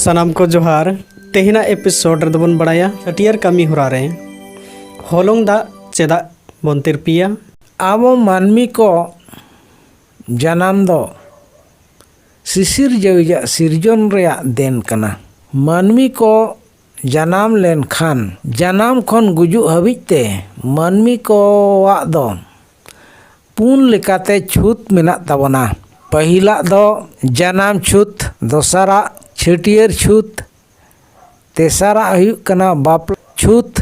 सनाम को जोहार तेहना एपिसोड बन बड़ाया छटियर कमी होरा रे होलोंग दा चेदा बन तिरपिया आबो मानमी को जनाम दो सिसिर जविजा सिरजन रेया देन कना। मानमी को जनाम लेन खान जनाम खन गुजु हबिते मानमी को वाक दो पुन लेकाते छूत मेना तबना। पहिला दो जनाम छूत, दोसरा छटियर छूत, तेसरा हुयुग कना बापला छूत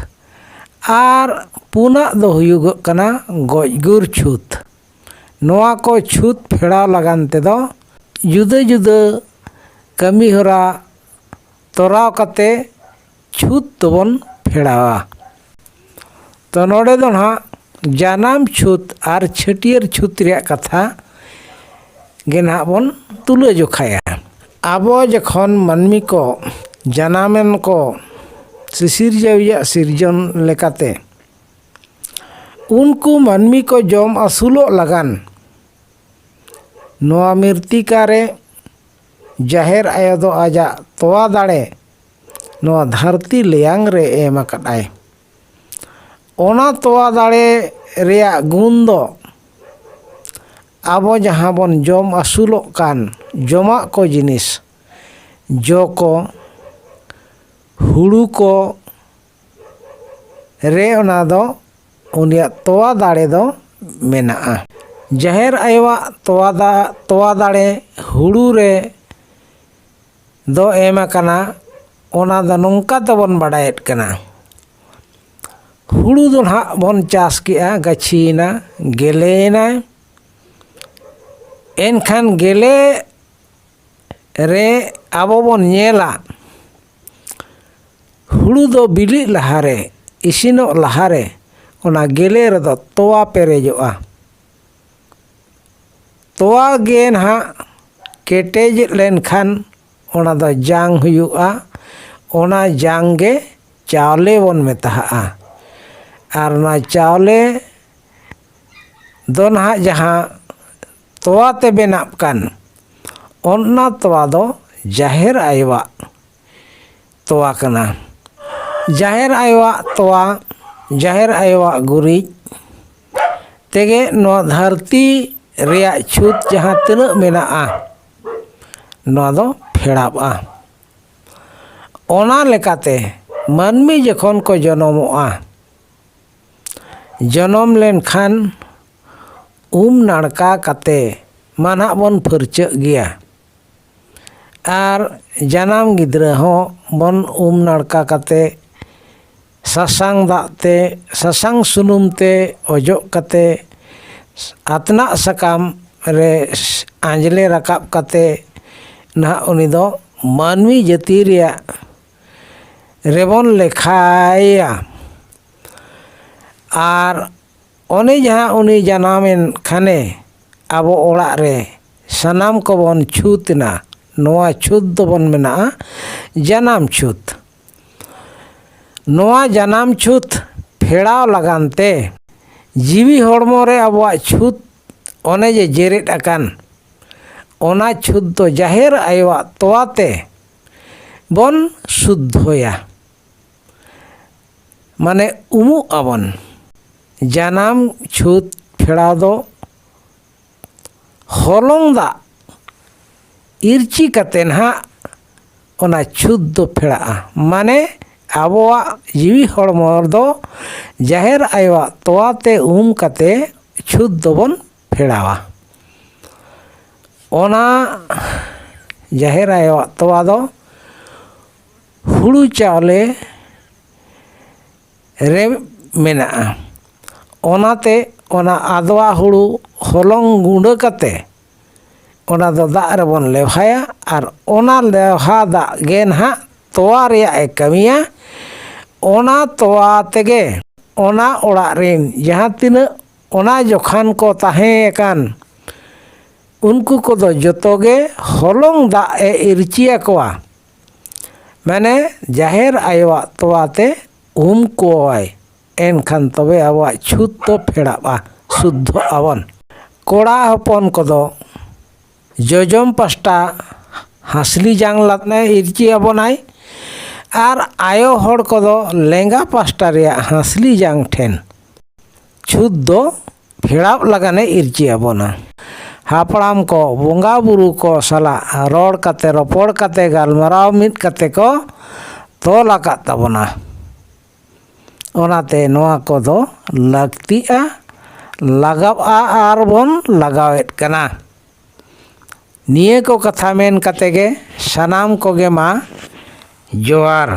आर पुना दो हुयुग कना गजगुर छूत। नोआ को छूत फेड़ा लगान ते दो जुदा जुदा कमी होरा तोराव कते छूत तबन फेड़ावा। तो नोडे दो ना जनाम छूत आर छटियर छूत रे कथा गे ना बन तुले जोखाया। आबो जखन मानमी को जनामेन को सिसिर जविया सिरजन लेकाते उनको मानमी को जम आसुलो लगान नोआ मृतिकारे जाहेर आयो दो आजा तोआ दाड़े नोआ धरती लेयांग रे एम अकादाय। ओना तोआ दाड़े रेया गुण दो आबो जहाँ बन जम आसुलो कान जमा को जिनिस जो को हुड़ू को रे ओना दो उनिया तोआ दाड़े दो मेना। जाहेर आयवा तोआ दाड़े हुड़ू रे दो एम कना ओना दो नोंका तबन बाडायत कना। हुड़ू दो ना बन चास किया गछीना गेलेना एनखान गेले रे आबो बन नेला हुड़ू दो बिली लहारे इसिनो लहारे ओना गेले रे दो तोआ पेरेजोआ। तोआ गे ना केटेज लेनखान ओना दो जांग हुयुआ। ओना जांग गे चावले बन मेताहा आर ना चावले दो ना जहाँ तोआ ते बेनाब कान ओना तोआ दो जाहेर आयवा तोआ कना। जाहेर आयवा तोआ जाहेर आयवा गुरिज तेगे नोआ धरती रेया छूत जहाँ तिना मेनाआ नोआ दो फेड़ाबा। ओना लेकाते मानमी जखन को जनमोआ जनम लेन खान नाड़का कते माना बन फरचा गया आर जनाम गिद्रा हो बन नाड़का कते ससांग दाते ससांग सुनुम ते ओजो कते आतना सकाम रे आंजले रकाब कते ना उनी दो मानवी जाति रेया रेबन लेखाया। आर ओने जहाँ उनी जनामेन खाने आबो ओड़ा रे सनाम को बन छूत ना नोआ छूत दो बन मेना जनाम छूत। नोआ जनाम छूत फेड़ाव लगानते जीवी हड़मो रे आबो छूत ओने जे जेरेट अकान ओना छूत दो जाहेर आयवा तोआते बन शुद्ध होया माने उमु आबन। जनाम छूत फेड़ा दो होलोंग दा इरची कते ना ओना छूत दो फेड़ा माने आबोआ जीवी हड़मो दो जाहेर आयवा तोआते कते छूत दो बन फेड़ावा। ओना जाहेर आयवा तोआ दो हुड़ू चावले रे मेना। ओनाते ओना आदवा हुड़ू होलोंग गुंड कते ओना दो दा रे बन लेवाया आर ओना लेवा दा गे ना तोआ रेया ए कमिया। ओना तोआ तेगे ओना ओड़ा रेन जहाँ तिना ओना जोखान को ताहें कान उनको को दो जोतोगे होलोंग दा ए इरचिया कोआ माने जाहेर आयवा तोआते कोआय एनखान तबे आबा छूत तो फेड़ाबा शुद्ध आवन। कोड़ा हपन को दो जोजम पास्टा हासली जांग लातने इरची अबोनाय आर आयो हड़ कोदो लेंगा पास्टा रेया हासली जांग ठेन छुत दो फेड़ाब लगाने इरची अबोना हापड़ाम को बोंगा बुरु को सला रोड कते रोपड़ कते गालमराव मिट कते को तोल आकाद ताबोना ओनाते नोआ कोदो लगतिआ लगाबआ आर बोन लगावेत कना निये को कथा मेन कते गे सनाम कोगे मा जोहार।